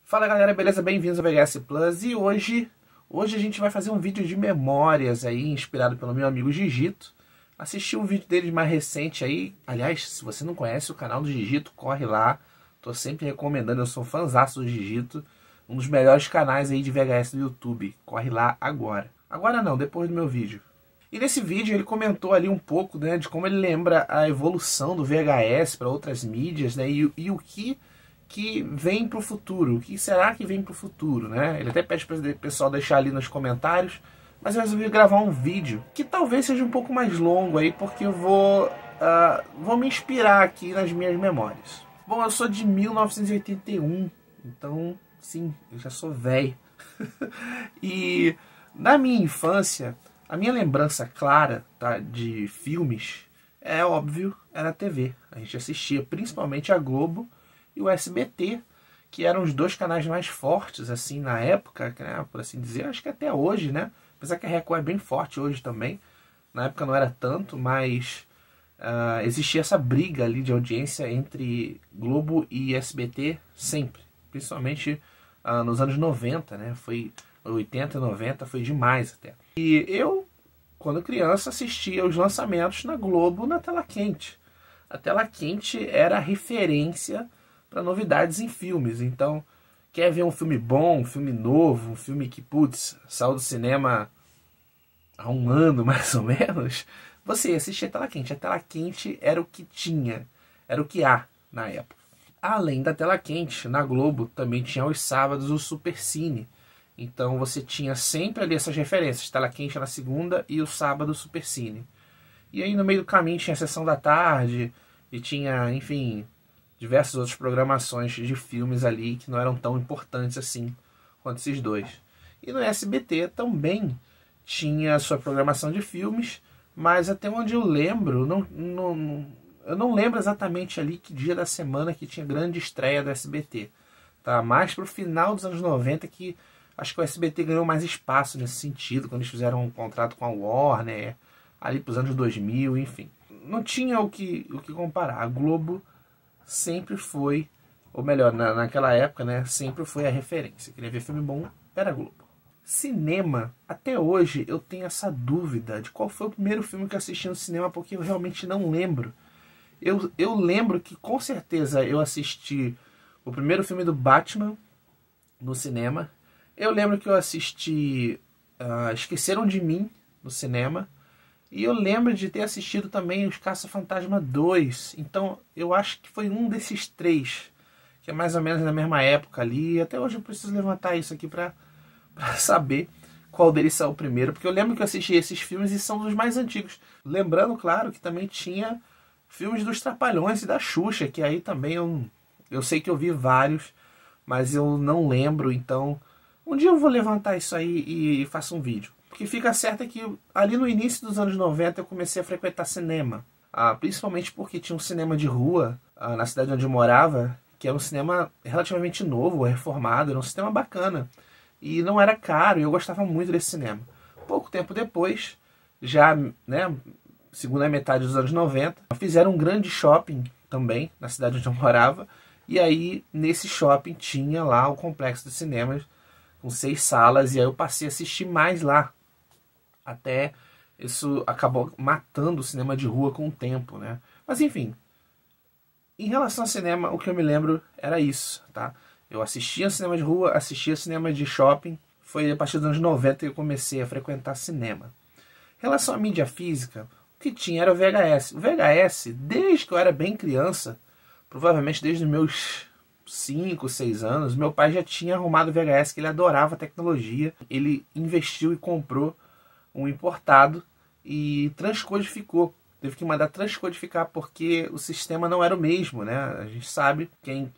Fala galera, beleza? Bem-vindos ao VHS Plus e hoje a gente vai fazer um vídeo de memórias aí, inspirado pelo meu amigo Gigito. Assisti um vídeo dele mais recente aí, aliás, se você não conhece o canal do Gigito, corre lá, tô sempre recomendando, eu sou fãzaço do Gigito, um dos melhores canais aí de VHS do YouTube, corre lá agora. Agora não, depois do meu vídeo. E nesse vídeo ele comentou ali um pouco, né, de como ele lembra a evolução do VHS para outras mídias, né, e o que vem para o futuro, o que será que vem para o futuro, né? Ele até pede para o pessoal deixar ali nos comentários, mas eu resolvi gravar um vídeo que talvez seja um pouco mais longo aí, porque eu vou me inspirar aqui nas minhas memórias. Bom, eu sou de 1981, então sim, eu já sou velho. E na minha infância, a minha lembrança clara, tá, de filmes, é óbvio, era a TV. A gente assistia principalmente a Globo e o SBT, que eram os dois canais mais fortes assim na época, né, por assim dizer, acho que até hoje, né? Apesar que a Record é bem forte hoje também, na época não era tanto, mas existia essa briga ali de audiência entre Globo e SBT sempre, principalmente nos anos 90, né? Foi 80 e 90, foi demais até. E eu, quando criança, assistia os lançamentos na Globo na Tela Quente. A Tela Quente era a referência para novidades em filmes. Então, quer ver um filme bom, um filme novo, um filme que, putz, saiu do cinema há um ano mais ou menos, você ia assistir a Tela Quente. A Tela Quente era o que tinha, era o que há na época. Além da Tela Quente, na Globo também tinha aos sábados o Supercine. Então você tinha sempre ali essas referências, Tela Quente na segunda e o sábado o Supercine. E aí no meio do caminho tinha a Sessão da Tarde e tinha, enfim, diversas outras programações de filmes ali que não eram tão importantes assim quanto esses dois. E no SBT também tinha a sua programação de filmes, mas até onde eu lembro, eu não lembro exatamente ali que dia da semana que tinha grande estreia do SBT. Tá? Mais pro final dos anos 90 que acho que o SBT ganhou mais espaço nesse sentido, quando eles fizeram um contrato com a Warner, ali pros anos 2000, enfim. Não tinha o que comparar. A Globo sempre foi, ou melhor, naquela época, né, sempre foi a referência. Queria ver filme bom, era Globo. Cinema, até hoje eu tenho essa dúvida de qual foi o primeiro filme que eu assisti no cinema, porque eu realmente não lembro. Eu lembro que com certeza eu assisti o primeiro filme do Batman no cinema. Eu lembro que eu assisti Esqueceram de Mim no cinema. E eu lembro de ter assistido também os Caça-Fantasma 2. Então eu acho que foi um desses três, que é mais ou menos na mesma época ali. E até hoje eu preciso levantar isso aqui pra saber qual deles saiu primeiro. Porque eu lembro que eu assisti esses filmes e são dos mais antigos. Lembrando, claro, que também tinha filmes dos Trapalhões e da Xuxa, que aí também eu sei que eu vi vários, mas eu não lembro. Então um dia eu vou levantar isso aí e faço um vídeo. Porque fica certo que ali no início dos anos 90 eu comecei a frequentar cinema. Principalmente porque tinha um cinema de rua na cidade onde eu morava, que era um cinema relativamente novo, reformado, era um cinema bacana. E não era caro, e eu gostava muito desse cinema. Pouco tempo depois, já, né, segunda metade dos anos 90, fizeram um grande shopping também na cidade onde eu morava. E aí, nesse shopping, tinha lá o complexo de cinemas com 6 salas, e aí eu passei a assistir mais lá. Até isso acabou matando o cinema de rua com o tempo, né? Mas enfim, em relação ao cinema, o que eu me lembro era isso, tá? Eu assistia cinema de rua, assistia cinema de shopping. Foi a partir dos anos 90 que eu comecei a frequentar cinema. Em relação à mídia física, o que tinha era o VHS. O VHS, desde que eu era bem criança, provavelmente desde os meus 5, 6 anos, meu pai já tinha arrumado o VHS, que ele adorava a tecnologia. Ele investiu e comprou um importado e transcodificou. Teve que mandar transcodificar porque o sistema não era o mesmo, né? A gente sabe, quem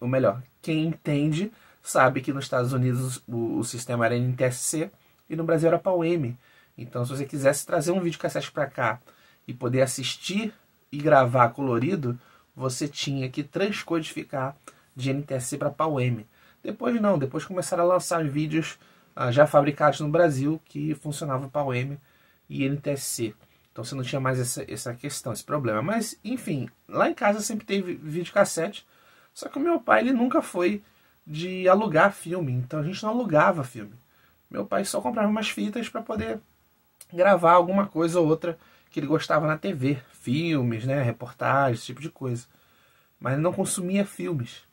entende, sabe que nos Estados Unidos o sistema era NTSC e no Brasil era PAL-M. Então, se você quisesse trazer um videocassete para cá e poder assistir e gravar colorido, você tinha que transcodificar de NTSC para PAL-M. Depois não, depois começaram a lançar vídeos já fabricados no Brasil que funcionavam PAL-M e NTSC. Então você não tinha mais essa questão, esse problema. Mas, enfim, lá em casa sempre teve videocassete. Só que o meu pai, ele nunca foi de alugar filme. Então a gente não alugava filme. Meu pai só comprava umas fitas para poder gravar alguma coisa ou outra que ele gostava na TV. Filmes, né, reportagens, esse tipo de coisa. Mas ele não consumia filmes.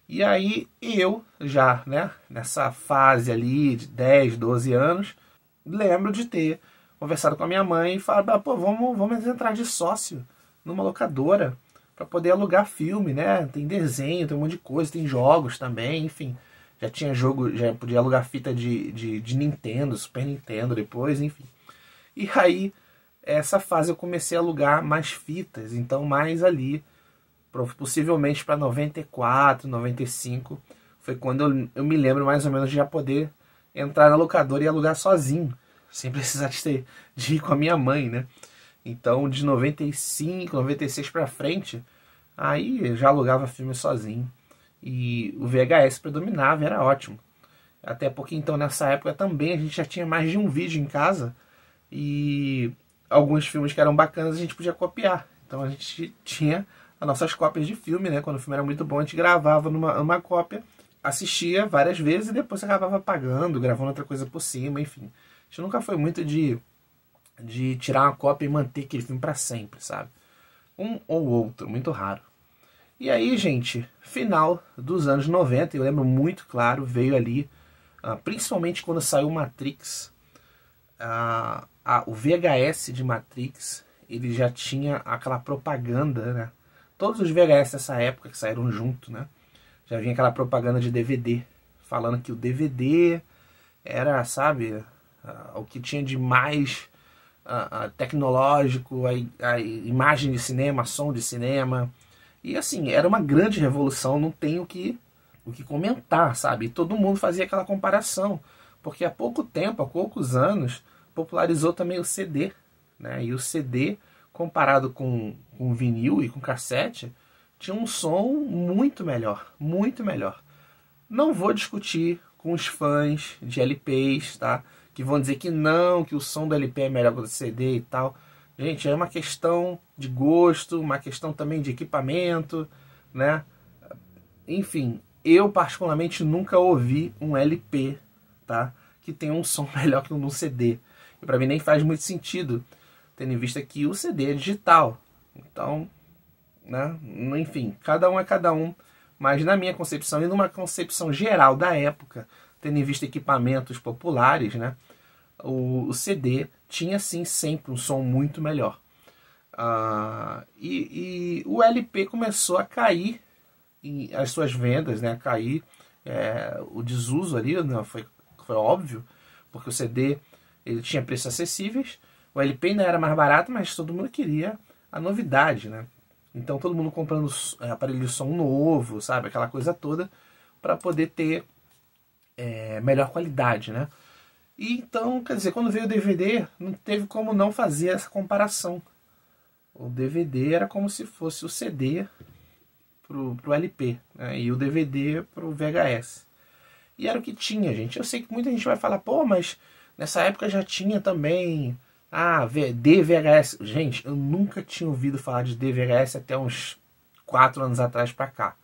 E aí eu, já, né, nessa fase ali de 10, 12 anos, lembro de ter conversado com a minha mãe e falado, pô, vamos entrar de sócio numa locadora para poder alugar filme, né? Tem desenho, tem um monte de coisa, tem jogos também, enfim. Já tinha jogo, já podia alugar fita de Nintendo, Super Nintendo depois, enfim. E aí, essa fase eu comecei a alugar mais fitas, então mais ali, possivelmente para 94, 95, foi quando eu me lembro mais ou menos de já poder entrar na locadora e alugar sozinho, sem precisar de ir com a minha mãe, né? Então, de 95, 96 para frente, aí eu já alugava filme sozinho. E o VHS predominava, era ótimo. Até porque, então, nessa época também a gente já tinha mais de um vídeo em casa. E alguns filmes que eram bacanas a gente podia copiar. Então a gente tinha as nossas cópias de filme, né? Quando o filme era muito bom, a gente gravava numa cópia, assistia várias vezes e depois acabava apagando, gravando outra coisa por cima, enfim. A gente nunca foi muito de tirar uma cópia e manter aquele filme para sempre, sabe? Um ou outro, muito raro. E aí, gente, final dos anos 90, eu lembro muito claro, veio ali, principalmente quando saiu Matrix, o VHS de Matrix, ele já tinha aquela propaganda, né? Todos os VHS dessa época que saíram junto, né? Já vinha aquela propaganda de DVD, falando que o DVD era, sabe, o que tinha de mais tecnológico, a imagem de cinema, som de cinema. E assim, era uma grande revolução, não tem o que comentar, sabe? E todo mundo fazia aquela comparação, porque há pouco tempo, há poucos anos, popularizou também o CD, né? E o CD, comparado com vinil e com cassete, tinha um som muito melhor, muito melhor. Não vou discutir com os fãs de LPs, tá? Que vão dizer que não, que o som do LP é melhor que o do CD e tal. Gente, é uma questão de gosto, uma questão também de equipamento, né? Enfim, eu particularmente nunca ouvi um LP, tá? Que tem um som melhor que um CD. E pra mim nem faz muito sentido, tendo em vista que o CD é digital. Então, né? Enfim, cada um é cada um. Mas na minha concepção e numa concepção geral da época, tendo em vista equipamentos populares, né? O CD tinha sim sempre um som muito melhor. E o LP começou a cair as suas vendas, né? Cair o desuso ali, né? Foi óbvio, porque o CD ele tinha preços acessíveis, o LP ainda era mais barato, mas todo mundo queria a novidade, né? Então todo mundo comprando aparelho de som novo, sabe? Aquela coisa toda, para poder ter melhor qualidade, né? E então, quer dizer, quando veio o DVD, não teve como não fazer essa comparação. O DVD era como se fosse o CD pro LP, né? E o DVD pro VHS. E era o que tinha, gente. Eu sei que muita gente vai falar, pô, mas nessa época já tinha também DVHS. Gente, eu nunca tinha ouvido falar de DVHS até uns 4 anos atrás pra cá.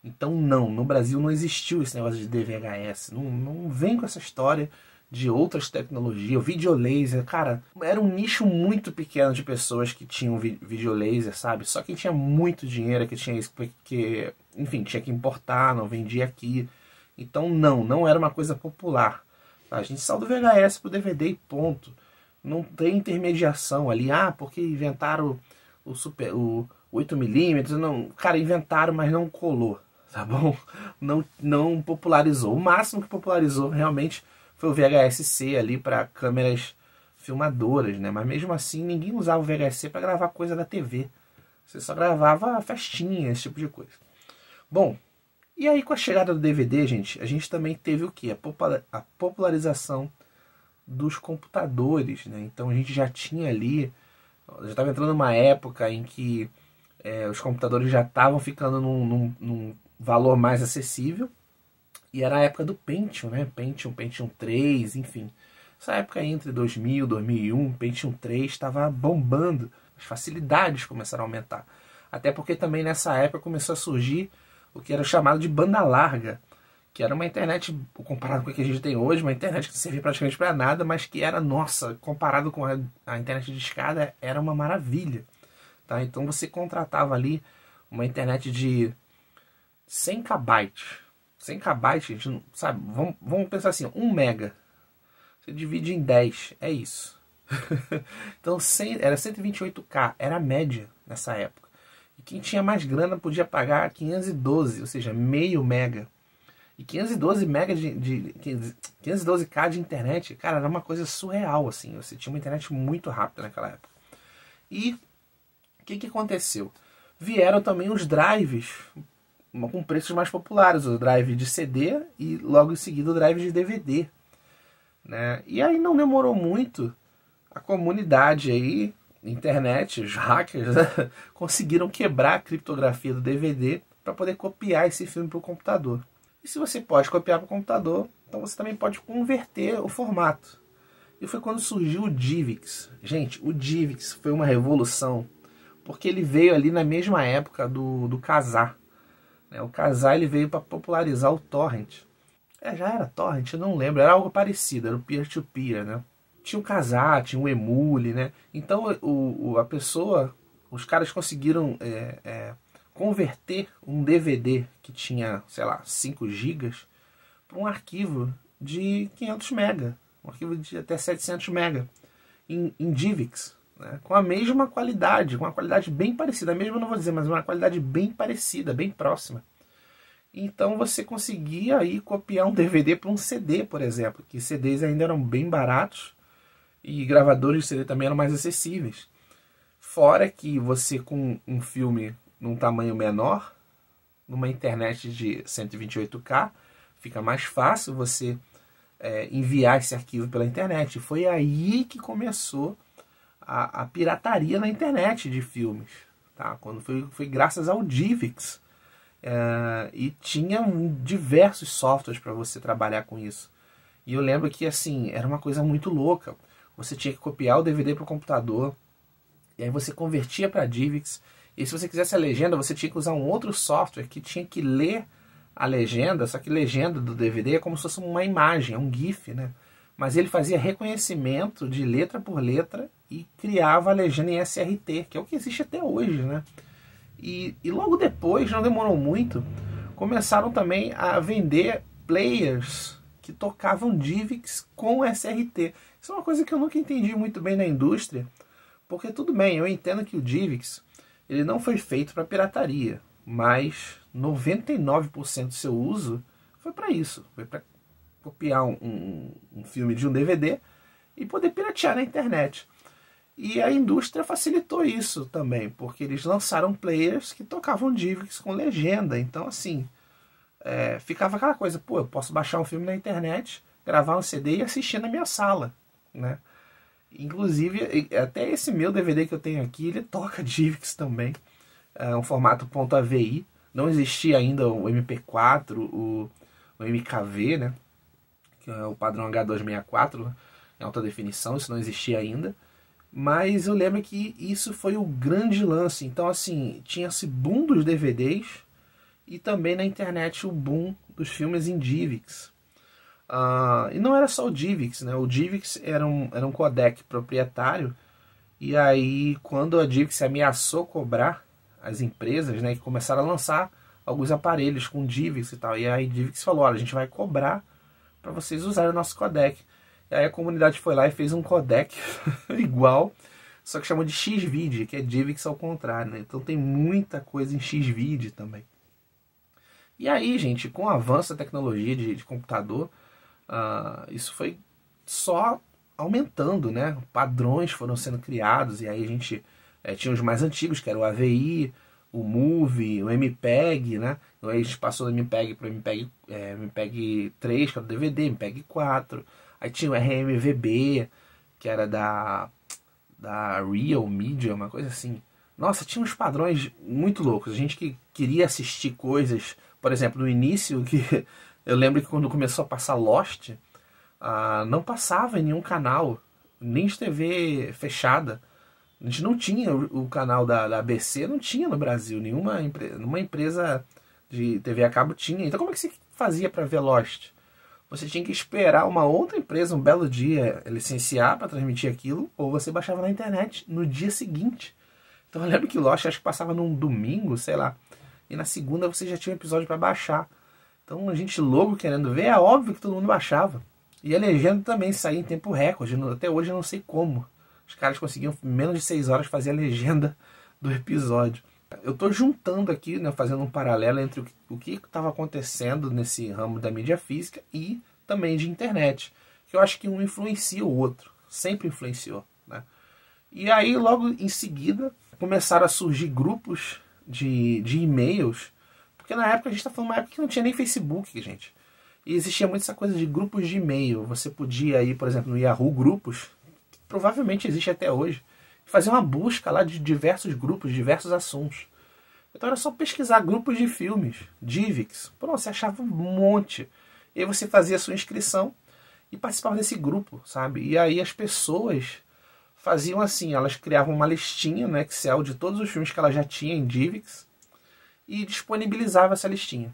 Então não, no Brasil não existiu esse negócio de DVHS. Não vem com essa história de outras tecnologias. O videolaser, cara, era um nicho muito pequeno de pessoas que tinham videolaser, sabe? Só quem tinha muito dinheiro que tinha isso, porque, enfim, tinha que importar, não vendia aqui. Então não era uma coisa popular. A gente saiu do VHS pro DVD e ponto. Não tem intermediação ali, porque inventaram o 8mm, não, cara, inventaram, mas não colou, tá bom? Não popularizou. O máximo que popularizou realmente foi o VHS-C ali para câmeras filmadoras, né? Mas mesmo assim ninguém usava o VHS-C para gravar coisa da TV. Você só gravava festinha, esse tipo de coisa. Bom, e aí com a chegada do DVD, gente, a gente também teve o quê? A popularização dos computadores, né? Então a gente já tinha ali, já estava entrando numa época em que os computadores já estavam ficando num valor mais acessível. E era a época do Pentium, né? Pentium 3, enfim. Essa época entre 2000, 2001, Pentium 3 estava bombando. As facilidades começaram a aumentar. Até porque também nessa época começou a surgir o que era chamado de banda larga, que era uma internet, comparado com a que a gente tem hoje, uma internet que não servia praticamente para nada, mas que era, nossa, comparado com a internet de escada, era uma maravilha. Tá? Então você contratava ali uma internet de 100 KB. 100 KB, a gente não sabe, vamos pensar assim, 1 mega. Você divide em 10, é isso. Então era 128K, era a média nessa época. E quem tinha mais grana podia pagar 512, ou seja, meio mega. E 512 mega 512K de internet, cara, era uma coisa surreal, assim. Você tinha uma internet muito rápida naquela época. E o que aconteceu? Vieram também os drives com preços mais populares, o drive de CD e logo em seguida o drive de DVD. Né? E aí não demorou muito, a comunidade aí, internet, os hackers, né, conseguiram quebrar a criptografia do DVD para poder copiar esse filme para o computador. E se você pode copiar para o computador, então você também pode converter o formato. E foi quando surgiu o DivX. Gente, o DivX foi uma revolução, porque ele veio ali na mesma época do Kazaa. Né? O Kazaa ele veio para popularizar o torrent. Já era torrent, eu não lembro, era algo parecido, era o peer-to-peer, né? Tinha o Kazaa, tinha o Emule, né? Então os caras conseguiram converter um DVD que tinha, sei lá, 5 GB para um arquivo de 500 MB, um arquivo de até 700 MB em DivX, né? Com a mesma qualidade, com uma qualidade bem parecida, a mesma eu não vou dizer, mas uma qualidade bem parecida, bem próxima. Então você conseguia aí copiar um DVD para um CD, por exemplo, que CDs ainda eram bem baratos e gravadores de CD também eram mais acessíveis. Fora que você com um filme num tamanho menor, numa internet de 128K, fica mais fácil você enviar esse arquivo pela internet. E foi aí que começou a pirataria na internet de filmes. Tá? Quando foi graças ao DivX. E tinha diversos softwares para você trabalhar com isso. E eu lembro que assim, era uma coisa muito louca. Você tinha que copiar o DVD para o computador, e aí você convertia para DivX. E se você quisesse a legenda, você tinha que usar um outro software que tinha que ler a legenda, só que legenda do DVD é como se fosse uma imagem, é um GIF, né? Mas ele fazia reconhecimento de letra por letra e criava a legenda em SRT, que é o que existe até hoje, né? E logo depois, não demorou muito, começaram também a vender players que tocavam DivX com SRT. Isso é uma coisa que eu nunca entendi muito bem na indústria, porque tudo bem, eu entendo que o DivX ele não foi feito para pirataria, mas 99% do seu uso foi para isso, foi para copiar um filme de um DVD e poder piratear na internet. E a indústria facilitou isso também, porque eles lançaram players que tocavam DivX com legenda. Então, assim, ficava aquela coisa, pô, eu posso baixar um filme na internet, gravar um CD e assistir na minha sala, né? Inclusive, até esse meu DVD que eu tenho aqui, ele toca DivX também. É um formato .avi. Não existia ainda o MP4, o MKV, né? Que é o padrão H264, em alta definição, isso não existia ainda. Mas eu lembro que isso foi o grande lance. Então, assim, tinha esse boom dos DVDs e também na internet o boom dos filmes em DivX. E não era só o DivX, né? O DivX era um codec proprietário. E aí, quando a DivX ameaçou cobrar as empresas, né, que começaram a lançar alguns aparelhos com DivX e tal. E aí a DivX falou, olha, a gente vai cobrar para vocês usarem o nosso codec. E aí a comunidade foi lá e fez um codec igual, só que chamou de Xvid, que é DivX ao contrário, né? Então tem muita coisa em Xvid também. E aí, gente, com o avanço da tecnologia de computador, isso foi só aumentando, né? Padrões foram sendo criados, e aí a gente tinha os mais antigos, que era o AVI, o Movie, o MPEG, né? Então aí a gente passou do MPEG para o MPEG 3, que era o DVD, MPEG 4. Aí tinha o RMVB, que era da Real Media, uma coisa assim. Nossa, tinha uns padrões muito loucos. A gente que queria assistir coisas, por exemplo, no início, que eu lembro que quando começou a passar Lost, não passava em nenhum canal, nem de TV fechada. A gente não tinha o canal da ABC, não tinha no Brasil, nenhuma empresa de TV a cabo tinha. Então como é que você fazia para ver Lost? Você tinha que esperar uma outra empresa um belo dia licenciar para transmitir aquilo, ou você baixava na internet no dia seguinte. Então eu lembro que Lost acho que passava num domingo, sei lá, e na segunda você já tinha um episódio para baixar. Então a gente louco querendo ver, é óbvio que todo mundo baixava. E a legenda também saía em tempo recorde, até hoje eu não sei como. Os caras conseguiam em menos de 6 horas fazer a legenda do episódio. Eu estou juntando aqui, né, fazendo um paralelo entre o que estava acontecendo nesse ramo da mídia física e também de internet. Que eu acho que um influencia o outro. Sempre influenciou, né? E aí, logo em seguida, começaram a surgir grupos de e-mails. Porque na época, a gente está falando de uma época que não tinha nem Facebook, gente. E existia muito essa coisa de grupos de e-mail. Você podia ir, por exemplo, no Yahoo Grupos, que provavelmente existe até hoje, fazer uma busca lá de diversos grupos, diversos assuntos. Então era só pesquisar grupos de filmes, Divix. Pronto, você achava um monte. E aí você fazia a sua inscrição e participava desse grupo, sabe? E aí as pessoas faziam assim, elas criavam uma listinha no Excel de todos os filmes que ela já tinha em Divix e disponibilizavam essa listinha.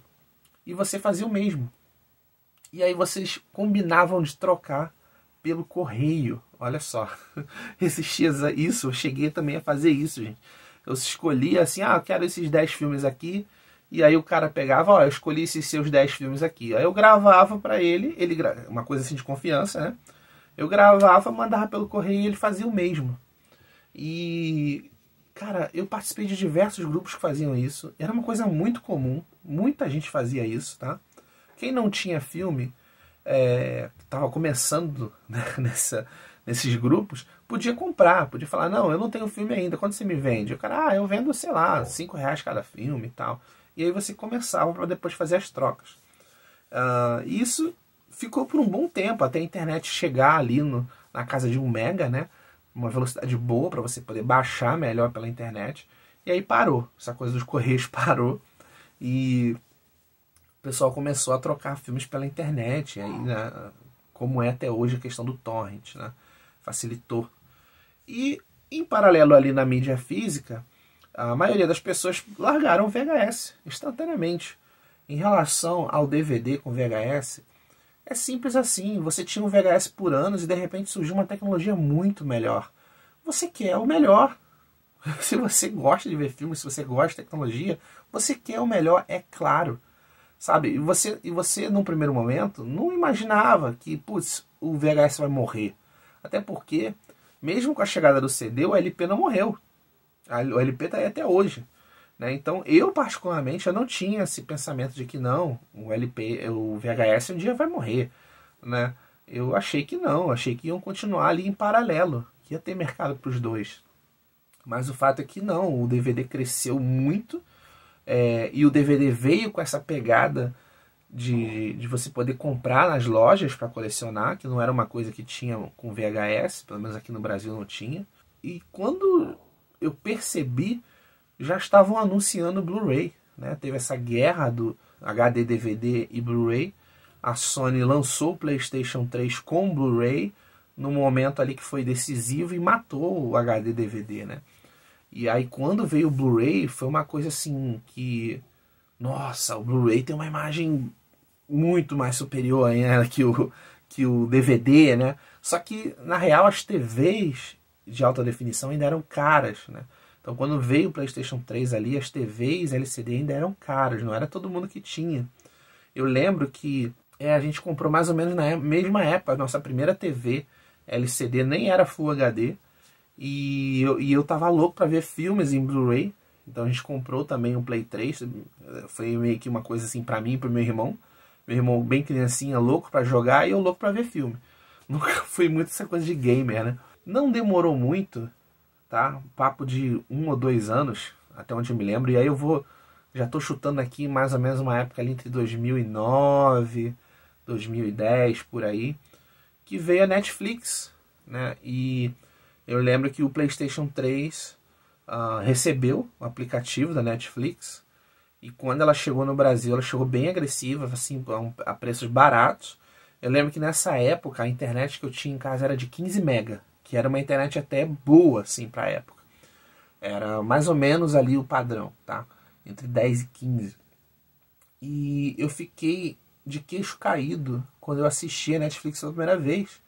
E você fazia o mesmo. E aí vocês combinavam de trocar pelo correio. Olha só, existia isso, eu cheguei também a fazer isso, gente. Eu escolhia assim, eu quero esses 10 filmes aqui, e aí o cara pegava, eu escolhi esses seus 10 filmes aqui. Aí eu gravava para ele, uma coisa assim de confiança, né? Eu gravava, mandava pelo correio e ele fazia o mesmo. E, cara, eu participei de diversos grupos que faziam isso. Era uma coisa muito comum, muita gente fazia isso, tá? Quem não tinha filme, estava começando, né, nesses grupos, podia comprar, podia falar, não, eu não tenho filme ainda, quando você me vende? O cara, eu vendo, sei lá, R$5 cada filme e tal. E aí você começava para depois fazer as trocas. Isso ficou por um bom tempo, até a internet chegar ali na casa de 1 mega, né? Uma velocidade boa para você poder baixar melhor pela internet. E aí parou, essa coisa dos correios parou. E o pessoal começou a trocar filmes pela internet. E aí, né, como é até hoje a questão do torrent, né? Facilitou. E em paralelo ali na mídia física, a maioria das pessoas largaram o VHS instantaneamente. Em relação ao DVD com VHS, é simples assim. Você tinha um VHS por anos e de repente surgiu uma tecnologia muito melhor. Você quer o melhor. Se você gosta de ver filmes, se você gosta de tecnologia, você quer o melhor, é claro. Sabe? E você, num primeiro momento, não imaginava que, putz, o VHS vai morrer. Até porque, mesmo com a chegada do CD, o LP não morreu. O LP está aí até hoje. Né? Então, eu particularmente, eu não tinha esse pensamento de que não, o VHS um dia vai morrer. Né? Eu achei que não, achei que iam continuar ali em paralelo, que ia ter mercado para os dois. Mas o fato é que não, o DVD cresceu muito, e o DVD veio com essa pegada de você poder comprar nas lojas para colecionar, que não era uma coisa que tinha com VHS, pelo menos aqui no Brasil não tinha. E quando eu percebi, já estavam anunciando Blu-ray, né? Teve essa guerra do HD, DVD e Blu-ray. A Sony lançou o PlayStation 3 com Blu-ray no momento ali que foi decisivo e matou o HD, DVD, né? E aí quando veio o Blu-ray foi uma coisa assim que, nossa, o Blu-ray tem uma imagem muito mais superior ainda que o DVD, né? Só que na real as TVs de alta definição ainda eram caras, né? Então quando veio o PlayStation 3 ali, as TVs LCD ainda eram caras, não era todo mundo que tinha. Eu lembro que a gente comprou mais ou menos na mesma época, a nossa primeira TV LCD nem era Full HD, e eu tava louco para ver filmes em Blu-ray, então a gente comprou também um Play 3, foi meio que uma coisa assim para mim e pro meu irmão bem criancinha, louco para jogar e eu louco para ver filme. Nunca fui muito essa coisa de gamer, né? Não demorou muito, tá? Papo de 1 ou 2 anos, até onde eu me lembro, e aí já tô chutando aqui mais ou menos uma época ali entre 2009, 2010, por aí, que veio a Netflix, né? E eu lembro que o PlayStation 3 recebeu o aplicativo da Netflix, e quando ela chegou no Brasil, ela chegou bem agressiva, assim, a preços baratos. Eu lembro que nessa época a internet que eu tinha em casa era de 15 mega, que era uma internet até boa, assim, pra época. Era mais ou menos ali o padrão, tá? Entre 10 e 15. E eu fiquei de queixo caído quando eu assisti a Netflix pela primeira vez.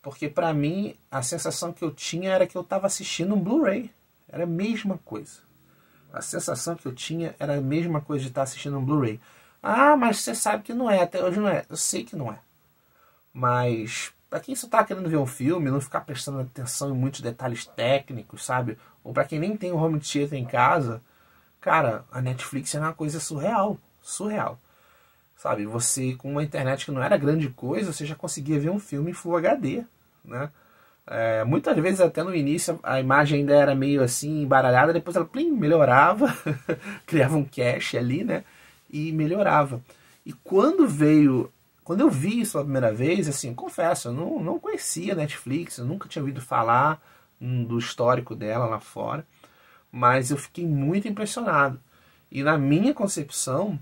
Porque pra mim, a sensação que eu tinha era que eu estava assistindo um Blu-ray. Era a mesma coisa. A sensação que eu tinha era a mesma coisa de estar assistindo um Blu-ray. Ah, mas você sabe que não é, até hoje não é. Eu sei que não é. Mas pra quem só tá querendo ver um filme, não ficar prestando atenção em muitos detalhes técnicos, sabe? Ou pra quem nem tem um home theater em casa, cara, a Netflix é uma coisa surreal. Surreal. Sabe, você com uma internet que não era grande coisa, você já conseguia ver um filme em Full HD, né? Muitas vezes até no início a imagem ainda era meio assim embaralhada, depois ela plim, melhorava, criava um cache ali, né? E melhorava. E quando eu vi isso pela primeira vez, assim, confesso, eu não conhecia Netflix, eu nunca tinha ouvido falar do histórico dela lá fora, mas eu fiquei muito impressionado. E na minha concepção,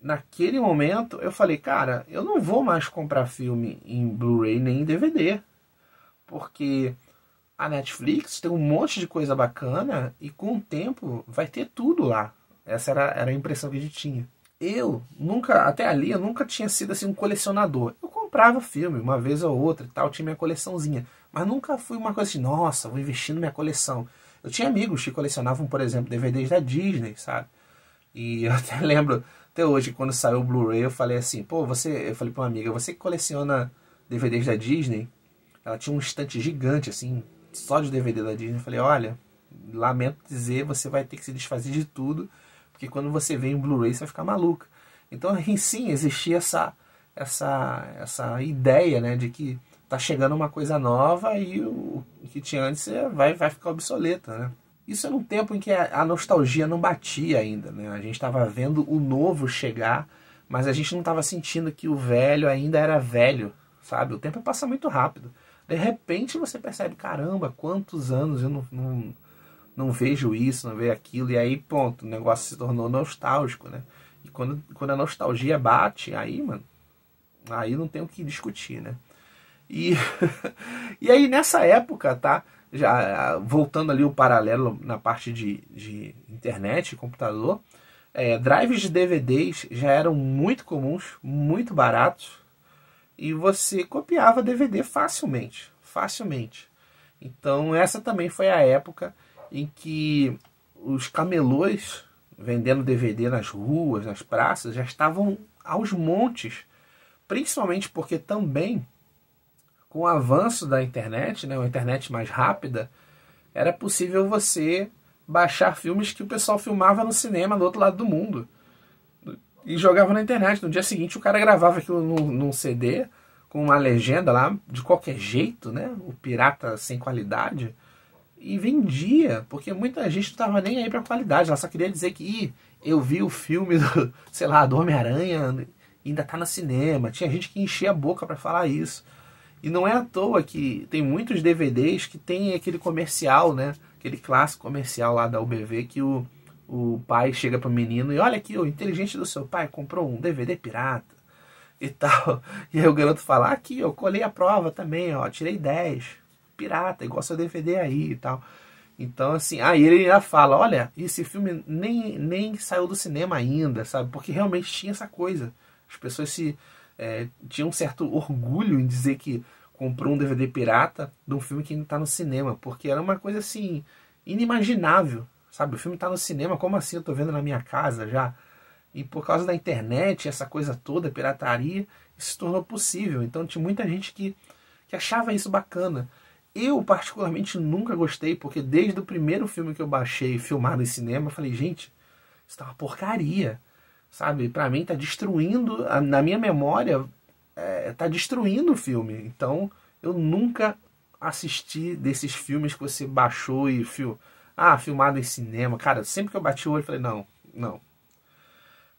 naquele momento, eu falei, cara, eu não vou mais comprar filme em Blu-ray nem em DVD. Porque a Netflix tem um monte de coisa bacana e com o tempo vai ter tudo lá. Essa era a impressão que a gente tinha. Eu nunca, até ali, eu nunca tinha sido assim um colecionador. Eu comprava filme uma vez ou outra e tal, tinha minha coleçãozinha. Mas nunca fui uma coisa assim, nossa, vou investir na minha coleção. Eu tinha amigos que colecionavam, por exemplo, DVDs da Disney, sabe? E eu até lembro, até hoje, quando saiu o Blu-ray, eu falei assim, pô, eu falei pra uma amiga, você que coleciona DVDs da Disney? Ela tinha um estante gigante, assim, só de DVD da Disney. Eu falei, olha, lamento dizer, você vai ter que se desfazer de tudo, porque quando você vê em Blu-ray, você vai ficar maluca. Então, sim, existia essa ideia, né, de que tá chegando uma coisa nova e o que tinha antes vai ficar obsoleto, né? Isso era um tempo em que a nostalgia não batia ainda, né? A gente estava vendo o novo chegar, mas a gente não estava sentindo que o velho ainda era velho, sabe? O tempo passa muito rápido. De repente você percebe, caramba, quantos anos eu não vejo isso, não vejo aquilo, e aí, ponto, o negócio se tornou nostálgico, né? E quando a nostalgia bate, aí, mano, aí não tem o que discutir, né? E, e aí, nessa época, tá? Já voltando ali o paralelo na parte de internet, computador, drives de DVDs já eram muito comuns, muito baratos, e você copiava DVD facilmente, facilmente. Então essa também foi a época em que os camelôs vendendo DVD nas ruas, nas praças, já estavam aos montes, principalmente porque também com o avanço da internet, né, uma internet mais rápida, era possível você baixar filmes que o pessoal filmava no cinema do outro lado do mundo e jogava na internet. No dia seguinte o cara gravava aquilo num CD com uma legenda lá, de qualquer jeito, né? O pirata sem qualidade, e vendia, porque muita gente não estava nem aí pra qualidade, ela só queria dizer que eu vi o filme do, sei lá, do Homem-Aranha, ainda tá no cinema. Tinha gente que enchia a boca para falar isso. E não é à toa que tem muitos DVDs que tem aquele comercial, né? Aquele clássico comercial lá da UBV que o pai chega pro menino e olha aqui, o inteligente do seu pai comprou um DVD pirata e tal. E aí o garoto fala, aqui, eu colei a prova também, ó, tirei 10. Pirata, igual seu DVD aí e tal. Então, assim, aí ele ainda fala, olha, esse filme nem saiu do cinema ainda, sabe? Porque realmente tinha essa coisa. As pessoas tinham um certo orgulho em dizer que comprou um DVD pirata de um filme que ainda está no cinema, porque era uma coisa, assim, inimaginável, sabe? O filme está no cinema, como assim? Eu tô vendo na minha casa já. E por causa da internet, essa coisa toda, pirataria, isso se tornou possível. Então tinha muita gente que achava isso bacana. Eu, particularmente, nunca gostei, porque desde o primeiro filme que eu baixei filmado em cinema, eu falei, gente, isso tá uma porcaria, sabe? Pra mim tá destruindo, na minha memória, tá destruindo o filme. Então, eu nunca assisti desses filmes que você baixou e filmado em cinema. Cara, sempre que eu bati o olho, eu falei, não.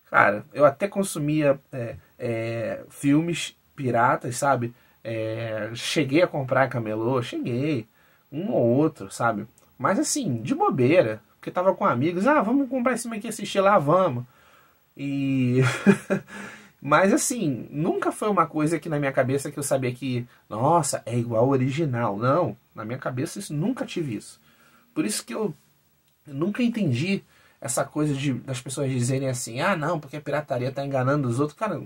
Cara, eu até consumia filmes piratas, sabe? Cheguei a comprar camelô, cheguei, um ou outro, sabe? Mas assim, de bobeira, porque tava com amigos, vamos comprar esse filme aqui, assistir lá, vamos. E mas assim, nunca foi uma coisa que na minha cabeça que eu sabia que, nossa, é igual ao original. Não, na minha cabeça nunca tive isso. Por isso que eu nunca entendi essa coisa das pessoas dizerem assim, não, porque a pirataria tá enganando os outros. Cara,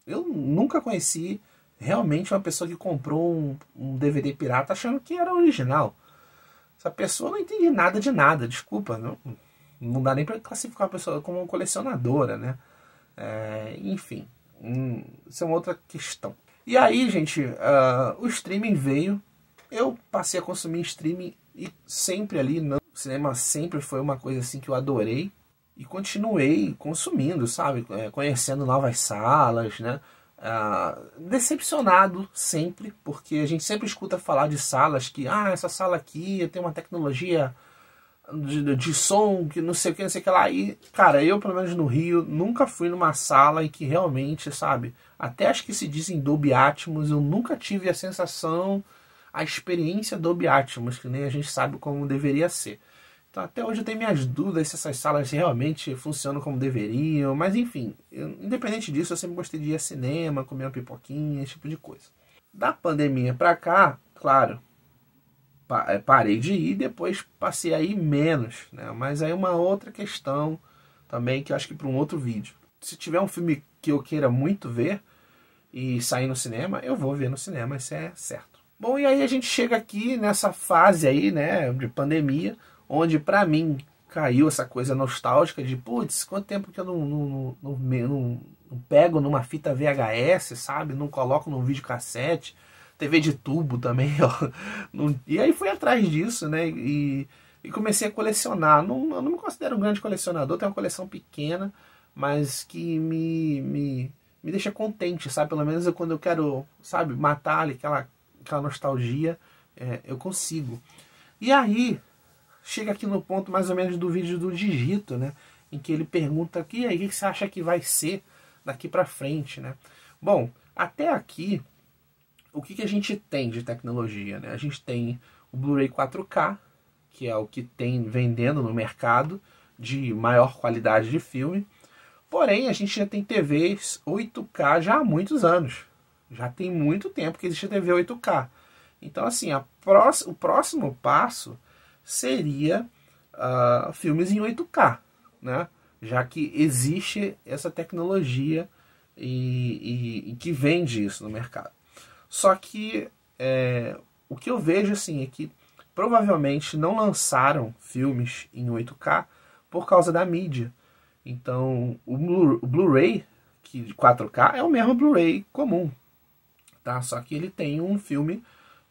Eu nunca conheci realmente uma pessoa que comprou um DVD pirata achando que era original. Essa pessoa não entende nada de nada, desculpa. Não dá nem para classificar a pessoa como colecionadora, né? Enfim, isso é uma outra questão. E aí, gente, o streaming veio, eu passei a consumir streaming e sempre ali, o cinema sempre foi uma coisa assim que eu adorei e continuei consumindo, sabe? Conhecendo novas salas, né? Decepcionado sempre, porque a gente sempre escuta falar de salas que, essa sala aqui tem uma tecnologia de som, que não sei o que, não sei o que lá. E, cara, eu, pelo menos no Rio, nunca fui numa sala em que realmente, sabe, até as que se dizem Dolby Atmos, eu nunca tive a sensação, a experiência Dolby Atmos, que nem a gente sabe como deveria ser. Então, até hoje eu tenho minhas dúvidas se essas salas realmente funcionam como deveriam, mas enfim, independente disso, eu sempre gostei de ir a cinema, comer uma pipoquinha, esse tipo de coisa. Da pandemia pra cá, claro, parei de ir, depois passei a ir menos, né? Mas aí uma outra questão também que eu acho que para um outro vídeo. Se tiver um filme que eu queira muito ver e sair no cinema, eu vou ver no cinema, isso é certo. Bom, e aí a gente chega aqui nessa fase aí, né, de pandemia, onde pra mim caiu essa coisa nostálgica de, putz, quanto tempo que eu não pego numa fita VHS, sabe? Não coloco num videocassete. TV de tubo também, ó. E aí fui atrás disso, né? E comecei a colecionar. Eu não me considero um grande colecionador, tenho uma coleção pequena, mas que me deixa contente, sabe? Pelo menos quando eu quero, sabe, matar ali aquela nostalgia, eu consigo. E aí, chega aqui no ponto mais ou menos do vídeo do Digito, né? Em que ele pergunta aqui, aí, o que você acha que vai ser daqui pra frente, né? Bom, até aqui, o que a gente tem de tecnologia, né? A gente tem o Blu-ray 4K, que é o que tem vendendo no mercado de maior qualidade de filme. Porém, a gente já tem TVs 8K já há muitos anos. Já tem muito tempo que existe a TV 8K. Então, assim, o próximo passo seria filmes em 8K, né? Já que existe essa tecnologia e que vende isso no mercado. Só que o que eu vejo assim é que provavelmente não lançaram filmes em 8K por causa da mídia. Então o Blu-ray de 4K é o mesmo Blu-ray comum, tá? Só que ele tem um filme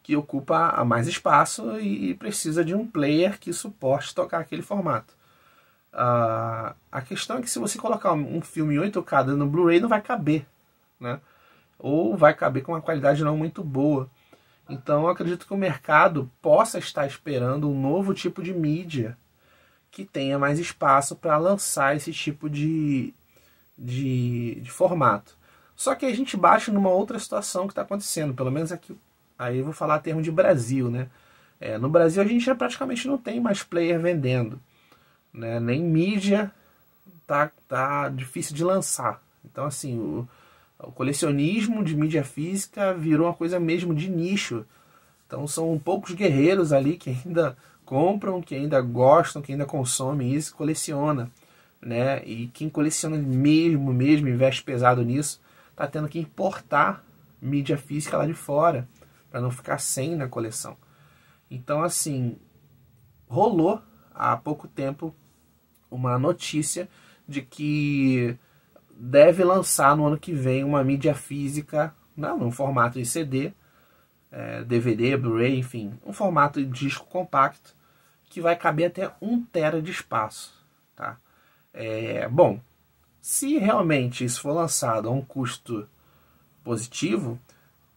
que ocupa mais espaço e precisa de um player que suporte tocar aquele formato. A questão é que se você colocar um filme em 8K no Blu-ray não vai caber, né? Ou vai caber com uma qualidade não muito boa. Então eu acredito que o mercado possa estar esperando um novo tipo de mídia que tenha mais espaço para lançar esse tipo de formato. Só que a gente bate numa outra situação que está acontecendo, pelo menos aqui, aí eu vou falar em termos de Brasil, né? No Brasil a gente já praticamente não tem mais player vendendo, né? Nem mídia tá difícil de lançar. Então assim, o colecionismo de mídia física virou uma coisa mesmo de nicho. Então são poucos guerreiros ali que ainda compram, que ainda gostam, que ainda consomem isso, coleciona, né? E quem coleciona mesmo, investe pesado nisso, tá tendo que importar mídia física lá de fora, para não ficar sem na coleção. Então assim, rolou há pouco tempo uma notícia de que deve lançar no ano que vem uma mídia física, não, num formato de CD, DVD, Blu-ray, enfim, um formato de disco compacto que vai caber até 1 TB de espaço, tá? Bom, se realmente isso for lançado a um custo positivo,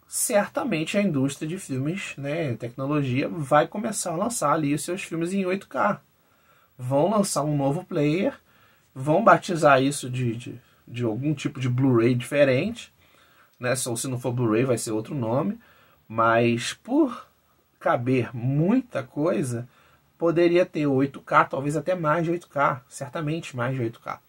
certamente a indústria de filmes, né, tecnologia, vai começar a lançar ali os seus filmes em 8K. Vão lançar um novo player, vão batizar isso de algum tipo de Blu-ray diferente, né? Ou se não for Blu-ray vai ser outro nome, mas por caber muita coisa, poderia ter 8K, talvez até mais de 8K, certamente mais de 8K.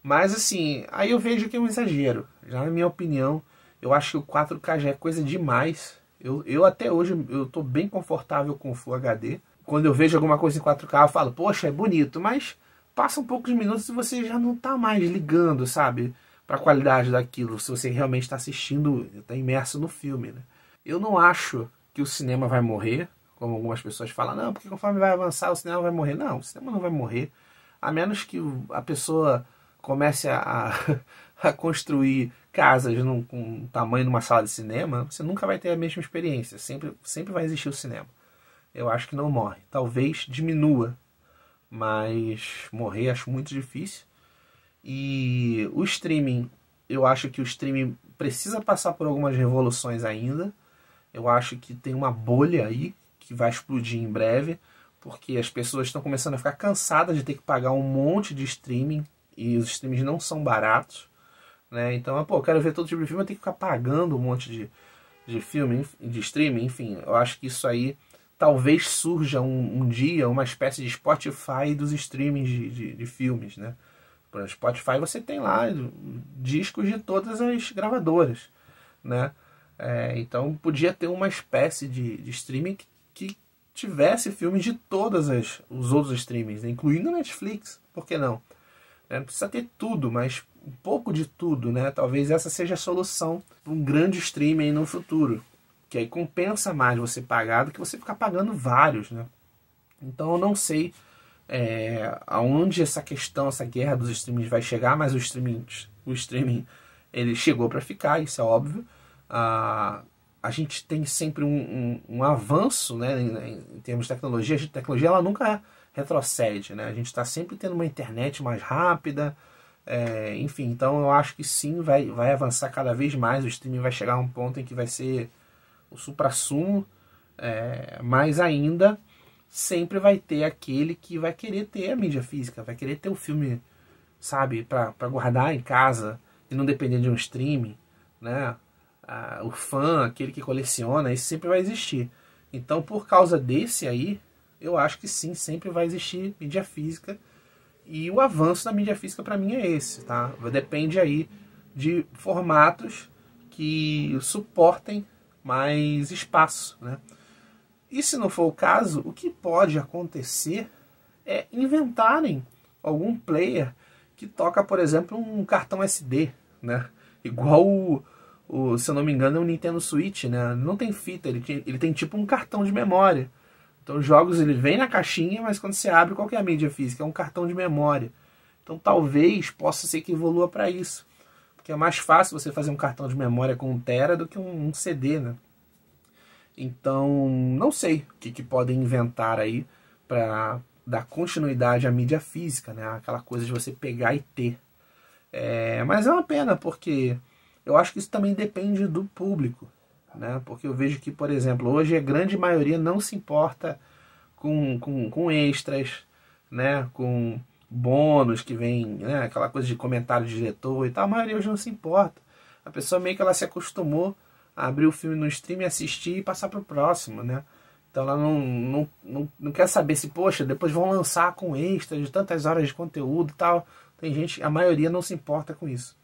Mas assim, aí eu vejo que é um exagero. Já na minha opinião, eu acho que o 4K já é coisa demais. Eu até hoje eu tô bem confortável com o Full HD. Quando eu vejo alguma coisa em 4K, eu falo, poxa, é bonito, mas passa um pouco de minutos e você já não tá mais ligando, sabe? para a qualidade daquilo, se você realmente está assistindo, está imerso no filme, né? Eu não acho que o cinema vai morrer, como algumas pessoas falam, não, porque conforme vai avançar o cinema vai morrer. Não, o cinema não vai morrer, a menos que a pessoa comece a construir casas com o tamanho de uma sala de cinema, você nunca vai ter a mesma experiência, sempre vai existir o cinema. Eu acho que não morre, talvez diminua, mas morrer acho muito difícil. E o streaming, eu acho que o streaming precisa passar por algumas revoluções ainda. Eu acho que tem uma bolha aí que vai explodir em breve, porque as pessoas estão começando a ficar cansadas de ter que pagar um monte de streaming, e os streamings não são baratos, né? Então, pô, eu quero ver todo tipo de filme, eu tenho que ficar pagando um monte de filme, de streaming, enfim. Eu acho que isso aí talvez surja um dia uma espécie de Spotify dos streamings de filmes, né? Para Spotify você tem lá discos de todas as gravadoras, né? Então podia ter uma espécie de streaming que tivesse filmes de todos os outros streamings, né? Incluindo a Netflix, por que não? Não precisa ter tudo, mas um pouco de tudo, né? Talvez essa seja a solução para um grande streaming no futuro, que aí compensa mais você pagar do que você ficar pagando vários, né? Então eu não sei aonde essa questão, essa guerra dos streamings vai chegar, mas o streaming ele chegou para ficar, isso é óbvio. A gente tem sempre um avanço, né, em termos de tecnologia. A tecnologia ela nunca retrocede, né? A gente está sempre tendo uma internet mais rápida, enfim, então eu acho que sim, vai avançar cada vez mais. O streaming vai chegar a um ponto em que vai ser o suprassumo, mas ainda sempre vai ter aquele que vai querer ter a mídia física, vai querer ter o filme, sabe, para guardar em casa e não depender de um streaming, né? O fã, aquele que coleciona, isso sempre vai existir. Então, por causa desse aí, eu acho que sim, sempre vai existir mídia física, e o avanço da mídia física para mim é esse, tá? Depende aí de formatos que suportem mais espaço, né? E se não for o caso, o que pode acontecer é inventarem algum player que toca, por exemplo, um cartão SD, né? Igual se eu não me engano, é o Nintendo Switch, né? Não tem fita, ele tem tipo um cartão de memória. Então os jogos ele vem na caixinha, mas quando você abre, qual que é a mídia física? É um cartão de memória. Então talvez possa ser que evolua para isso. Porque é mais fácil você fazer um cartão de memória com 1 tera do que um CD, né? Então, não sei o que podem inventar aí para dar continuidade à mídia física, né? Aquela coisa de você pegar e ter. Mas é uma pena, porque eu acho que isso também depende do público, né? Porque eu vejo que, por exemplo, hoje a grande maioria não se importa com extras, né? Com bônus que vem, né? Aquela coisa de comentário de diretor e tal. A maioria hoje não se importa. A pessoa meio que ela se acostumou a abrir o filme no stream, assistir e passar para o próximo, né? Então ela não quer saber se, poxa, depois vão lançar com extras de tantas horas de conteúdo e tal. Tem gente, a maioria não se importa com isso.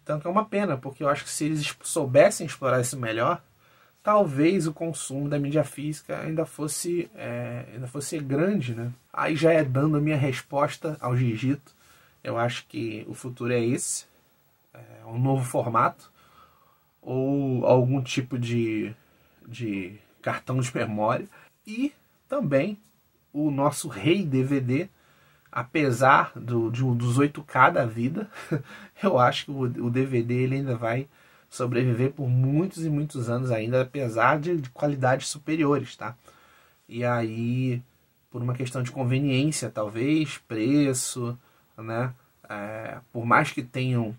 Então é uma pena, porque eu acho que se eles soubessem explorar isso melhor, talvez o consumo da mídia física ainda fosse grande, né? Aí já dando a minha resposta ao Jiu-Jitsu, eu acho que o futuro é esse, um novo formato, ou algum tipo de cartão de memória, e também o nosso rei DVD, apesar dos 8K da vida, eu acho que o DVD ele ainda vai sobreviver por muitos e muitos anos ainda, apesar de qualidades superiores, tá? E aí, por uma questão de conveniência, talvez, preço, né? Por mais que tenham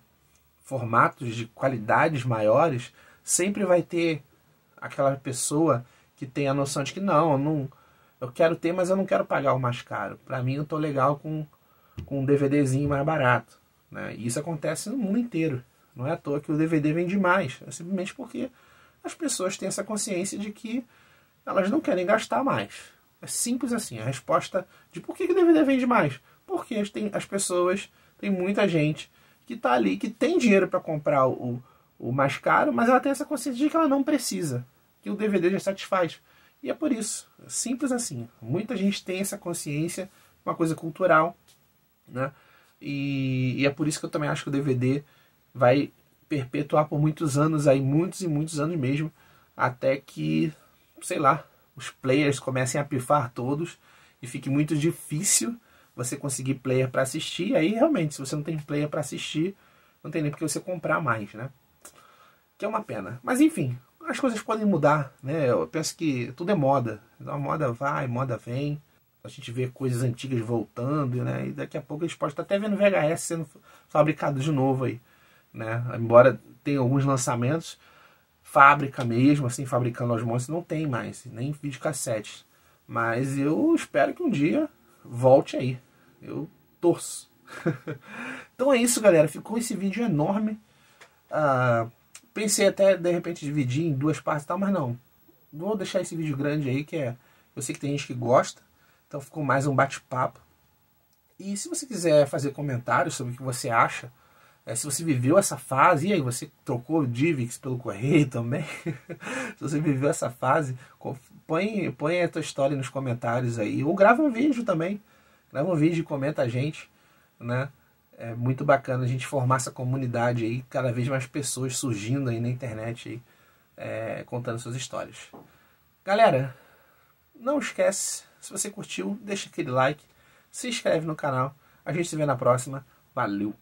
formatos de qualidades maiores, sempre vai ter aquela pessoa que tem a noção de que eu quero ter, mas eu não quero pagar o mais caro. Para mim, eu tô legal com um DVDzinho mais barato, né? E isso acontece no mundo inteiro. Não é à toa que o DVD vende mais. É simplesmente porque as pessoas têm essa consciência de que elas não querem gastar mais. É simples assim. A resposta de por que o DVD vende mais? Porque as pessoas, tem muita gente que está ali, que tem dinheiro para comprar o mais caro, mas ela tem essa consciência de que ela não precisa, que o DVD já satisfaz. E é por isso, simples assim. Muita gente tem essa consciência, uma coisa cultural, né? E é por isso que eu também acho que o DVD vai perpetuar por muitos anos aí, muitos e muitos anos mesmo, até que, sei lá, os players comecem a pifar todos e fique muito difícil você conseguir player para assistir. Aí realmente, se você não tem player para assistir, não tem nem porque você comprar mais, né? Que é uma pena. Mas enfim, as coisas podem mudar, né? Eu penso que tudo é moda. A moda vai, moda vem. A gente vê coisas antigas voltando, né? E daqui a pouco a gente pode estar até vendo VHS sendo fabricado de novo aí, né? Embora tenha alguns lançamentos, fábrica mesmo, assim, fabricando aos montes, não tem mais, nem videocassete. Mas eu espero que um dia volte aí. Eu torço. Então é isso, galera. Ficou esse vídeo enorme. Pensei até, de repente, dividir em 2 partes e tal, mas não. Vou deixar esse vídeo grande aí, que é... Eu sei que tem gente que gosta, então ficou mais um bate-papo. E se você quiser fazer comentários sobre o que você acha, se você viveu essa fase, e aí você trocou o Divix pelo correio também, se você viveu essa fase, põe a tua história nos comentários aí, ou grava um vídeo também, grava um vídeo e comenta a gente, né? É muito bacana a gente formar essa comunidade aí, cada vez mais pessoas surgindo aí na internet aí, contando suas histórias. Galera, não esquece, se você curtiu, deixa aquele like, se inscreve no canal, a gente se vê na próxima, valeu!